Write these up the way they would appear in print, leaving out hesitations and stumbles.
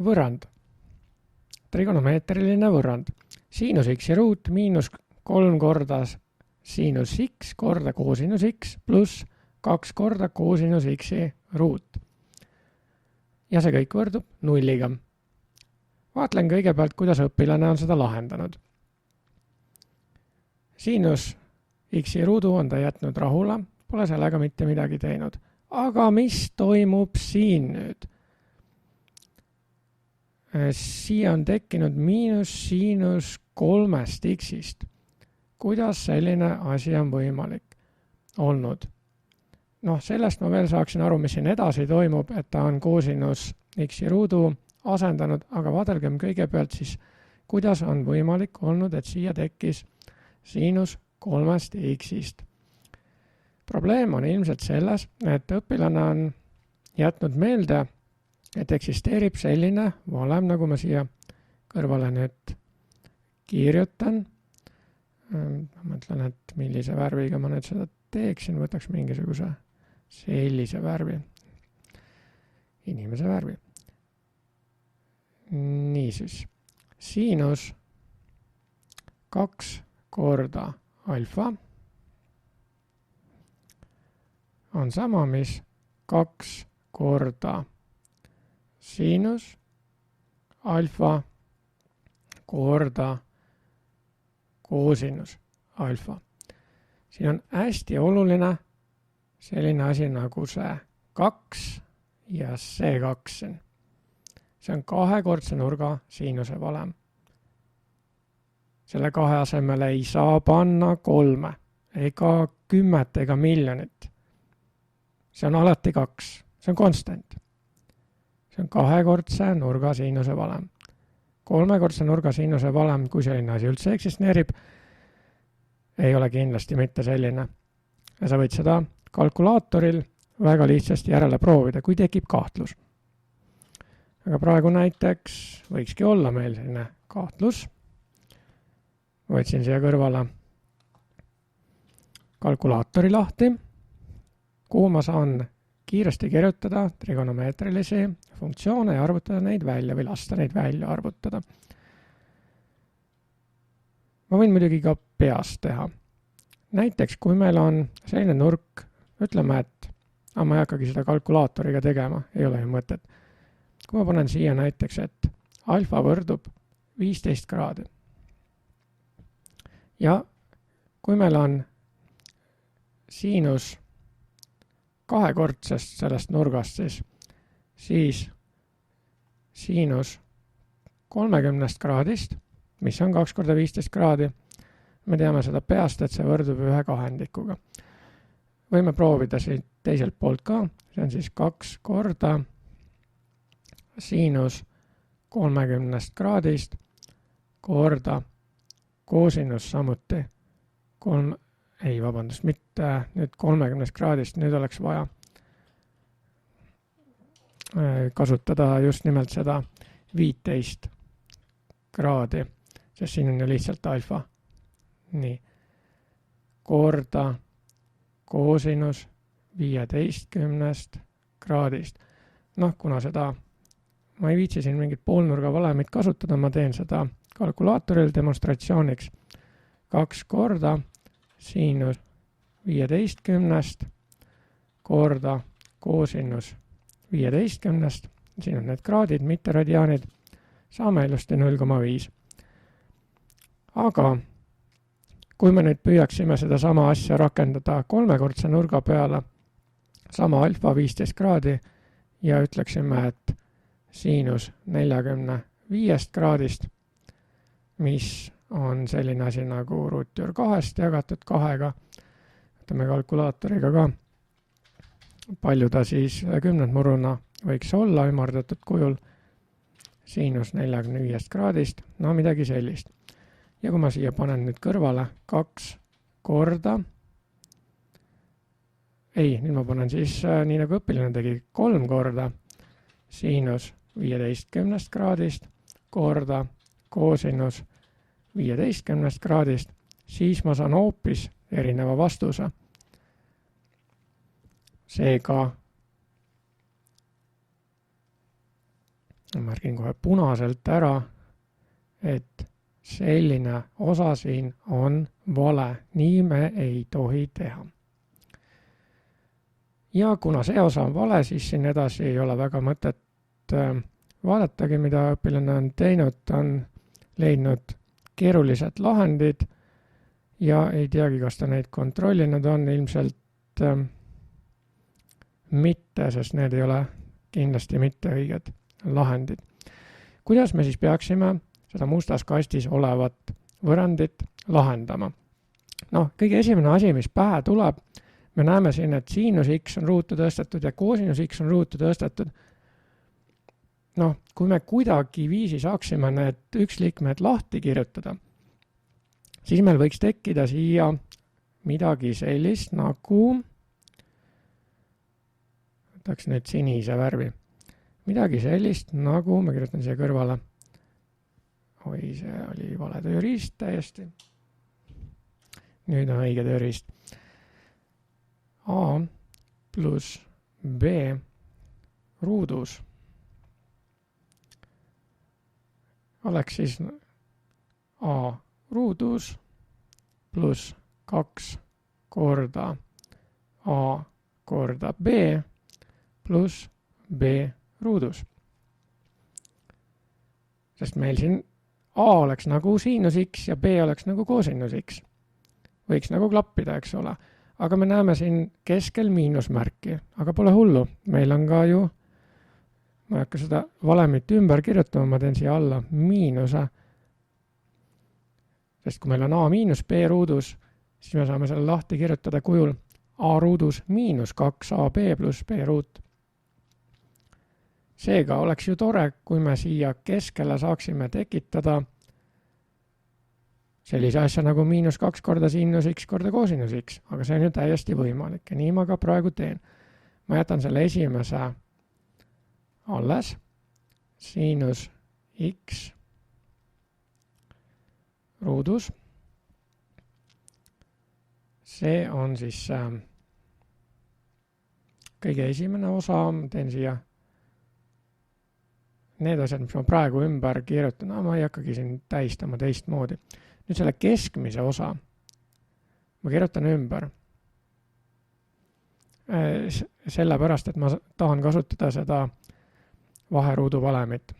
võrrand. Trigonomeetriline võrrand. Siinus x ruut miinus 3 korda siinus x korda koosinus x pluss 2 korda koosinus x ruut. Ja see kõik võrdub 0-ga. Vaatlen kõigepealt, kuidas õpilane on seda lahendanud. Siinus x ruudu on ta jätnud rahule, pole sellega mitte midagi teinud. Aga mis toimub siin nüüd? Siia on tekkinud miinus siinus 3 x-ist. Kuidas selline asi on võimalik olnud? Sellest ma veel saaksin aru, mis siin edasi toimub, et ta on koosinus x ruudu asendanud, aga vaadelgem kõigepealt siis, kuidas on võimalik olnud, et siia tekkis siinus 3 x-ist. Probleem on ilmselt selles, et õpilane on jätnud meelde, et eksisteerib selline valem, nagu ma siia kõrvale nüüd kirjutan. Ma mõtlen, et millise värviga ma nüüd seda teeksin, võtaks mingisuguse sellise värvi. Inimese värvi. Niisiis, siinus 2 korda alfa on sama, mis 2 korda siinus alfa korda koosinus alfa. Siin on hästi oluline selline asi nagu see 2 ja see 2. See on kahekordse nurga siinuse valem. Selle 2 asemele ei saa panna 3 ega 10 ega miljonit. See on alati 2. See on konstant. See on kahekordse nurga siinuse valem. Kolmekordse nurga siinuse valem, kui selline asi üldse eksisteerib, ei ole kindlasti mitte selline. Ja sa võid seda kalkulaatoril väga lihtsasti järele proovida, kui tekib kahtlus. Aga praegu näiteks võikski olla meil selline kahtlus. Võtsin siia kõrvale kalkulaatori lahti, kuhu ma saan kiiresti kirjutada trigonomeetrilisi funktsioone ja arvutada neid välja või lasta neid välja arvutada. Ma võin muidugi ka peast teha. Näiteks, kui meil on selline nurk, ütleme, et ma ei hakkagi seda kalkulaatoriga tegema, ei ole ju mõtet. Kui ma panen siia näiteks, et alfa võrdub 15 kraadi. Ja kui meil on siinus kahekordsest sellest nurgast, siis siinus 30 kraadist, mis on 2 korda 15 kraadi, me teame seda peast, et see võrdub 1 kahendikuga. Võime proovida siit teiselt poolt ka, see on siis 2 korda siinus 30 kraadist korda koosinus samuti mitte nüüd 30 kraadist, nüüd oleks vaja kasutada just nimelt seda 15 kraadi, sest siin on ju lihtsalt alfa. Nii, korda koosinus 15 kraadist. Kuna seda, ma ei viitsi siin mingit poolnurga valemit kasutada, ma teen seda kalkulaatoril demonstratsiooniks 2 korda siinus 15 korda koosinus 15, siin on need kraadid, mitte radiaanid, saame ilusti 0,5. Aga kui me nüüd püüaksime seda sama asja rakendada kolmekordse nurga peale, sama alfa 15 kraadi ja ütleksime, et siinus 45 kraadist, mis on selline asi nagu ruutüür 2 jagatud 2-ga, võtame kalkulaatoriga ka, palju ta siis 10 muruna võiks olla ümardatud kujul, siinus 45 kraadist, midagi sellist. Ja kui ma siia panen nüüd kõrvale 2 korda, nüüd ma panen siis nii nagu õpilane tegi 3 korda siinus 15 kraadist korda koosinus 15 kraadist, siis ma saan hoopis erineva vastuse. Seega märgin kohe punaselt ära, et selline osa siin on vale, nii me ei tohi teha. Ja kuna see osa on vale, siis siin edasi ei ole väga mõtet vaadatagi, mida õpilane on teinud, ta on leidnud keerulised lahendid ja ei teagi, kas ta neid kontrollinud on, ilmselt mitte, sest need ei ole kindlasti mitte õiged lahendid. Kuidas me siis peaksime seda mustas kastis olevat võrrandit lahendama? Kõige esimene asi, mis pähe tuleb, me näeme siin, et siinus x on ruutu tõstetud ja koosinus x on ruutu tõstetud. Kui me kuidagi viisi saaksime need üksliikmed lahti kirjutada, siis meil võiks tekkida siia midagi sellist nagu, võtaks nüüd sinise värvi, midagi sellist nagu, ma kirjutan siia kõrvale, see oli vale tööriist täiesti, nüüd on õige tööriist, a pluss b ruudus oleks siis a ruudus pluss 2 korda a korda b pluss b ruudus. Sest meil siin a oleks nagu siinus x ja b oleks nagu koosinus x. Võiks nagu klappida, eks ole. Aga me näeme siin keskel miinusmärki, aga pole hullu. Meil on ka ju, ma ei hakka seda valemit ümber kirjutama, ma teen siia alla miinuse. Sest kui meil on a miinus b ruudus, siis me saame selle lahti kirjutada kujul a ruudus miinus 2ab pluss b ruut. Seega oleks ju tore, kui me siia keskele saaksime tekitada sellise asja nagu miinus 2 korda siinus x korda koosinus x, aga see on ju täiesti võimalik ja nii ma ka praegu teen. Ma jätan selle esimese alles, siinus x ruudus. See on siis kõige esimene osa, teen siia need asjad, mis ma praegu ümber kirjutan, ma ei hakkagi siin tähistama teistmoodi. Nüüd selle keskmise osa ma kirjutan ümber. Sellepärast, et ma tahan kasutada seda vaheruudu valemit.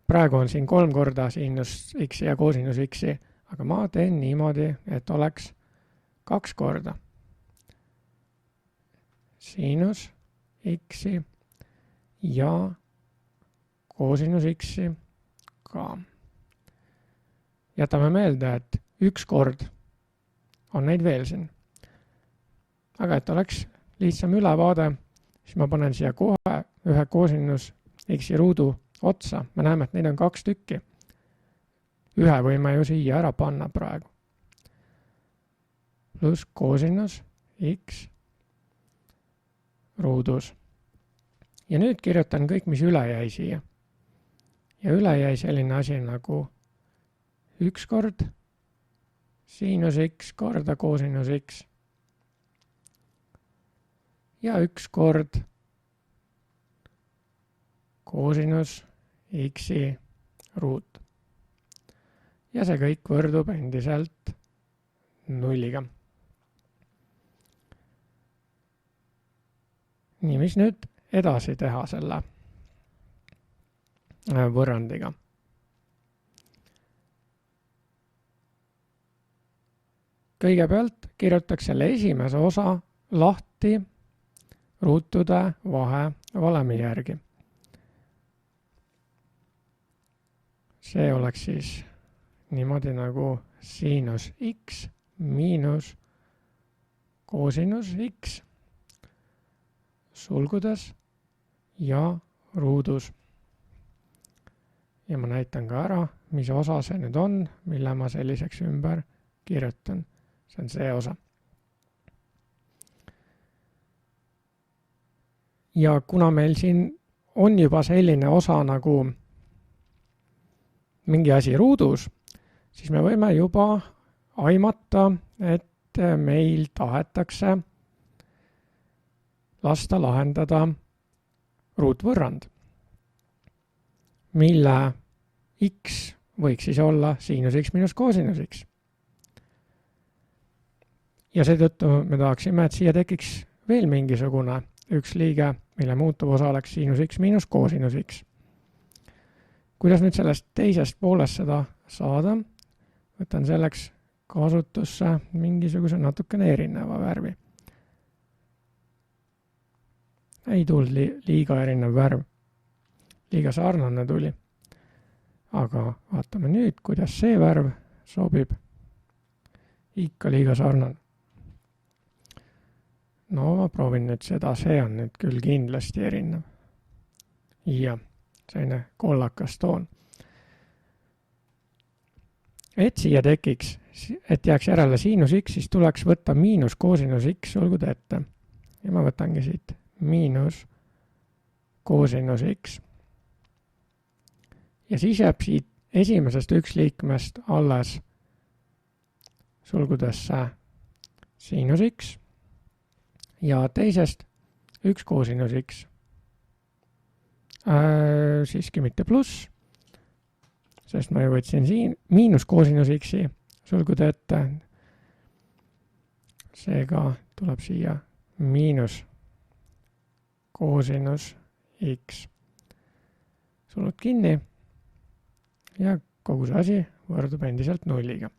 Praegu on siin 3 korda siinus x ja koosinus x, aga ma teen niimoodi, et oleks 2 korda siinus x ja koosinus x ka. Jätame meelde, et 1 kord on neid veel siin. Aga et oleks lihtsam ülevaade, siis ma panen siia kohe ühe koosinus x ruudu otsa. Me näeme, et neid on 2 tükki. Ühe võime ju siia ära panna praegu. Pluss koosinus x ruudus. Ja nüüd kirjutan kõik, mis üle jäi siia. Ja üle jäi selline asi nagu 1 kord siinus x korda koosinus x ja 1 kord koosinus x ruut. Ja see kõik võrdub endiselt 0-ga. Nii, mis nüüd edasi teha selle võrrandiga? Kõigepealt kirjutaks selle esimese osa lahti ruutude vahe valemi järgi. See oleks siis niimoodi nagu siinus x miinus koosinus x sulgudes ja ruudus. Ja ma näitan ka ära, mis osa see nüüd on, mille ma selliseks ümber kirjutan. See on see osa. Ja kuna meil siin on juba selline osa nagu mingi asi ruudus, siis me võime juba aimata, et meil tahetakse lasta lahendada ruutvõrrand, mille x võiks siis olla siinus x miinus koosinus x. ja seetõttu me tahaksime, et siia tekiks veel mingisugune üks liige, mille muutuvosa oleks siinus x miinus koosinus x. Kuidas nüüd sellest teisest poolest seda saada? Võtan selleks kasutusse mingisuguse natukene erineva värvi. Ei tulnud liiga erinev värv. Liiga sarnane tuli. Aga vaatame nüüd, kuidas see värv sobib. Ikka liiga sarnane. No ma proovin nüüd seda, see on nüüd küll kindlasti erinev. Ja selline kollakas toon. Et siia tekiks, et jääks järele siinus x, siis tuleks võtta miinus koosinus x sulgude ette. Ja ma võtangi siit miinus koosinus x. Ja siis jääb siit esimesest üks liikmest alles sulgudesse siinus x ja teisest üks koosinus x. Siiski mitte pluss, sest ma ju võtsin siin miinus koosinus x-i sulgude ette. Seega tuleb siia miinus koosinus x. Sulud kinni ja kogu see asi võrdub endiselt nulliga.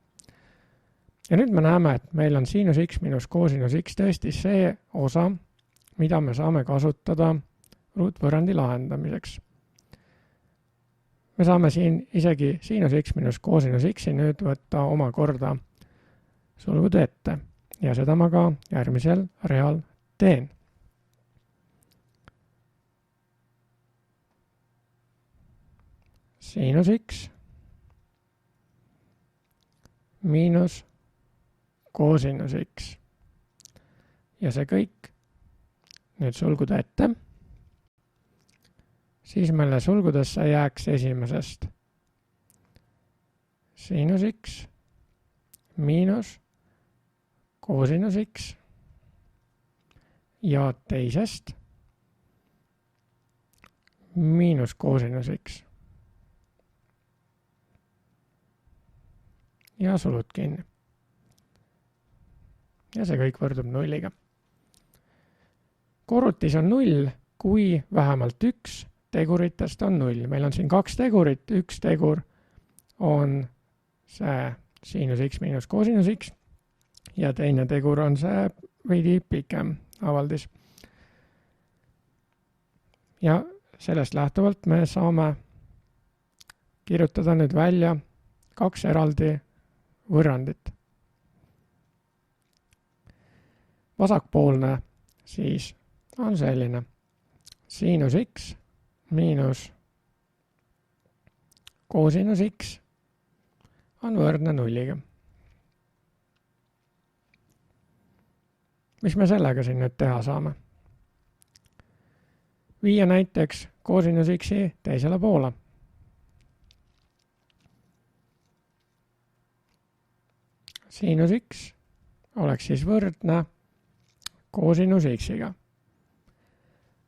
Ja nüüd me näeme, et meil on siinus x miinus koosinus x tõesti see osa, mida me saame kasutada ruutvõrrandi lahendamiseks. Me saame siin isegi siinus x miinus koosinus x-i nüüd võtta omakorda sulgude ette ja seda ma ka järgmisel real teen. Siinus x miinus koosinus x. Ja see kõik nüüd sulgude ette. Siis meile sulgudesse jääks esimesest siinus x miinus koosinus x ja teisest miinus koosinus x. Ja sulud kinni. Ja see kõik võrdub nulliga. Korrutis on null, kui vähemalt üks teguritest on null. Meil on siin kaks tegurit, üks tegur on see siinus x miinus koosinus x ja teine tegur on see veidi pikem avaldis. Ja sellest lähtuvalt me saame kirjutada nüüd välja kaks eraldi võrrandit. Vasakpoolne siis on selline siinus x miinus koosinus x on võrdne nulliga. Mis me sellega siin nüüd teha saame? Viia näiteks koosinus x-i teisele poole. Siinus x oleks siis võrdne koosinus x-iga.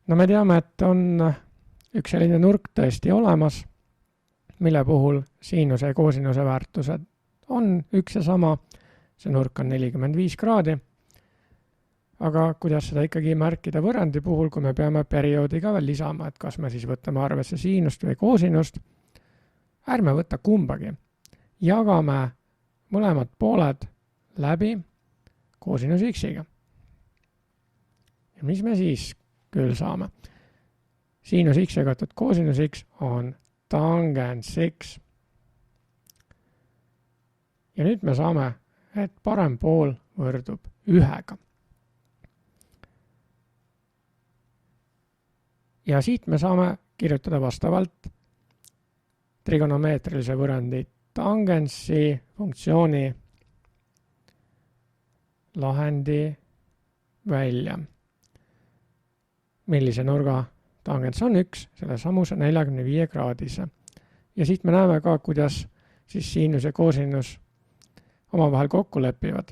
No me teame, et on üks selline nurk tõesti olemas, mille puhul siinuse ja koosinuse väärtused on üks ja sama. See nurk on 45 kraadi. Aga kuidas seda ikkagi märkida võrrandi puhul, kui me peame perioodi ka veel lisama, et kas me siis võtame arvesse siinust või koosinust? Ärme võtta kumbagi. Jagame mõlemad pooled läbi koosinus x-iga. Ja mis me siis küll saame? Siinus x jagatud koosinus x on tangens x. Ja nüüd me saame, et parem pool võrdub 1-ga. Ja siit me saame kirjutada vastavalt trigonomeetrilise võrrandi tangentsi funktsiooni lahendi välja. Millise nurga tangents on 1, selle samuse 45 kraadise. Ja siit me näeme ka, kuidas siis siinus ja koosinus omavahel kokku lepivad.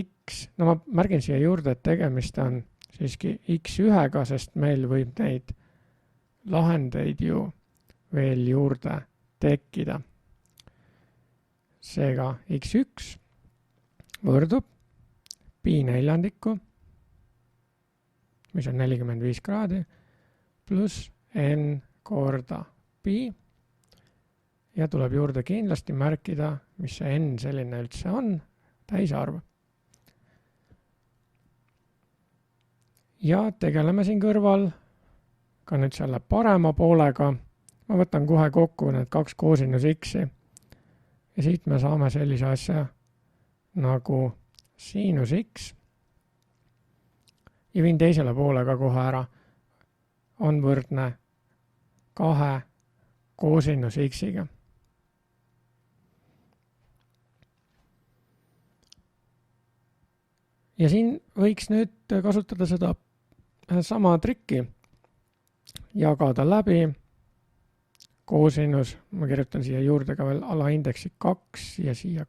X, no ma märgin siia juurde, et tegemist on siiski x1-ga, sest meil võib neid lahendeid ju veel juurde tekkida. Seega x1 võrdub pi neljandikku, mis on 45 kraadi, pluss n korda pi ja tuleb juurde kindlasti märkida, mis see n selline üldse on, täisarv. Ja tegeleme siin kõrval ka nüüd selle parema poolega. Ma võtan kohe kokku need 2 coosinus x-i ja siit me saame sellise asja nagu sinus x ja viin teisele poole ka kohe ära, on võrdne 2 coosinus x-iga. Ja siin võiks nüüd kasutada seda sama trikki, jagada läbi coosinus, ma kirjutan siia juurde ka veel alaindeksi 2 ja siia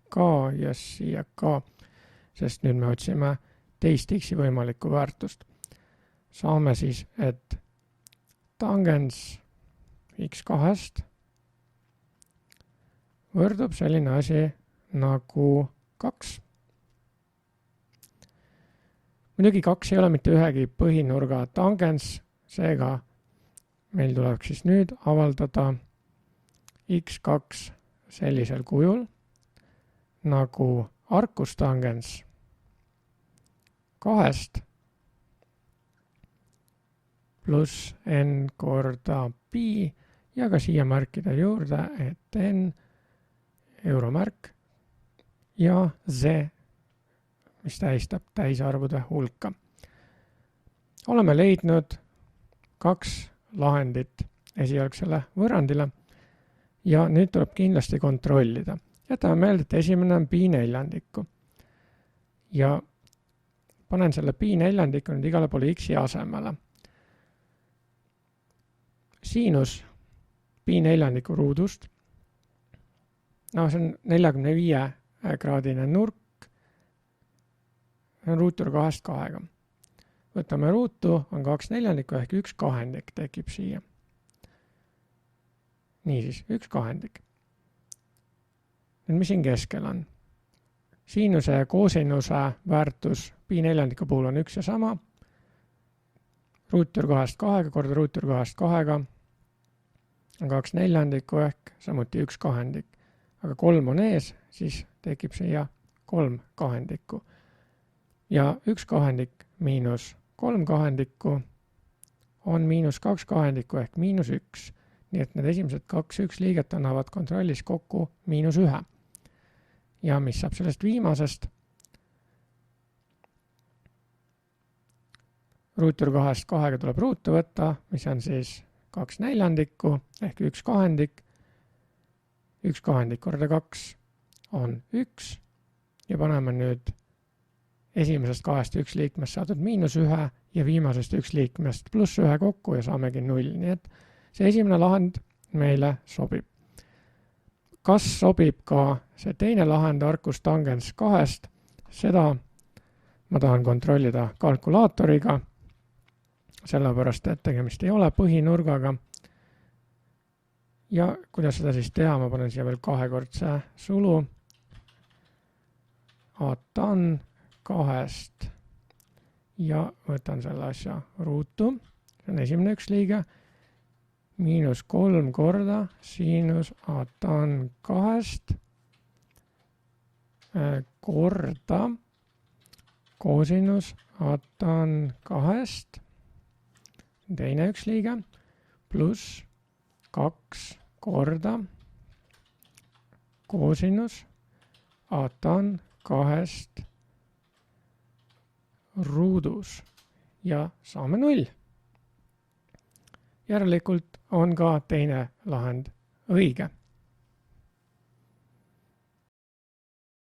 ka, sest nüüd me otsime teist x-i võimalikku väärtust. Saame siis, et tangens x2-st võrdub selline asi nagu 2. Muidugi 2 ei ole mitte ühegi põhinurga tangens, seega meil tuleb siis nüüd avaldada x2 sellisel kujul nagu arkustangens 2 pluss n korda pi ja ka siia märkida juurde, et n euromärk ja z, mis tähistab täisarvude hulka. Oleme leidnud 2 lahendit esialgsele võrrandile ja nüüd tuleb kindlasti kontrollida. Jätame meelde, et esimene on pi neljandikku ja panen selle pi neljandiku nüüd igale poole x-i asemele. Siinus pi neljandiku ruudust, see on 45 kraadine nurk, ruutur 2 2-ga. Võtame ruutu, on 2 neljandikku ehk 1 kahendik tekib siia. Niisiis, 1 kahendik. Nüüd mis siin keskel on? Siinuse ja koosinuse väärtus pi neljandiku puhul on 1 ja sama. Ruutur 2 2-ga korda ruutur 2 2-ga on 2 neljandikku ehk samuti 1 kahendik. Aga 3 on ees, siis tekib siia 3 kahendikku. Ja 1 kahendik miinus 3 kahendikku on miinus 2 kahendikku ehk miinus 1. Nii et need esimesed 2 1 liiget annavad kontrollis kokku miinus 1. Ja mis saab sellest viimasest? Ruutur 2 2-ga tuleb ruutu võtta, mis on siis 2 neljandikku ehk 1 kahendik. 1 kahendik korda 2 on 1 ja paneme nüüd esimesest 2 1 liikmest saadud miinus 1 ja viimasest 1 liikmest pluss 1 kokku ja saamegi 0. Nii et see esimene lahend meile sobib. Kas sobib ka see teine lahend arkustangens 2-st? Seda ma tahan kontrollida kalkulaatoriga, sellepärast et tegemist ei ole põhinurgaga. Ja kuidas seda siis teha, ma panen siia veel kahekordse sulu. Tan 2-st ja võtan selle asja ruutu, see on esimene 1 liige, miinus 3 korda siinus tan 2-st korda koosinus tan 2-st, teine 1 liige, pluss 2 korda koosinus tan 2-st ruudus ja saame 0. Järelikult on ka teine lahend õige.